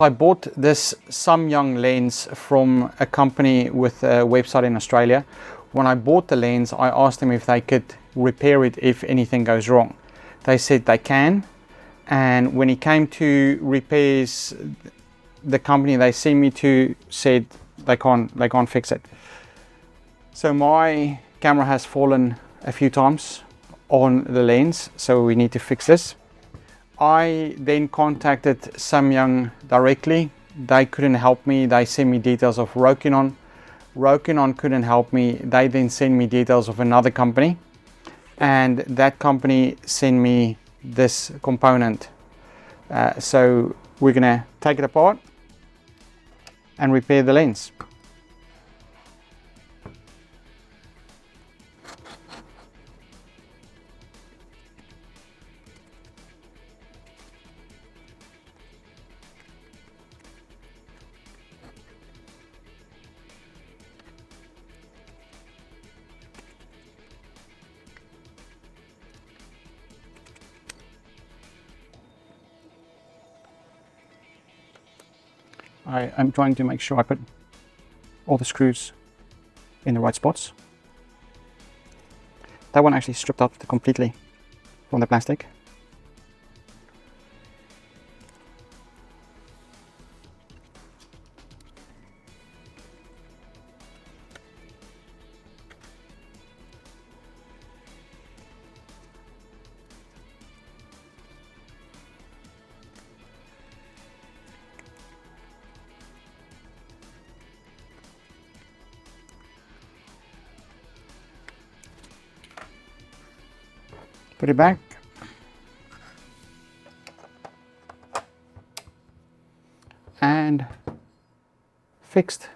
I bought this Samyang lens from a company with a website in Australia. When I bought the lens, I asked them if they could repair it if anything goes wrong. They said they can, and when it came to repairs, the company they sent me to said they can't fix it. So my camera has fallen a few times on the lens, so we need to fix this. I then contacted Samyang directly. They couldn't help me. They sent me details of Rokinon. Rokinon couldn't help me. They then sent me details of another company, and that company sent me this component. So we're gonna take it apart and repair the lens. I'm trying to make sure I put all the screws in the right spots. That one actually stripped out completely from the plastic. Put it back. And fixed.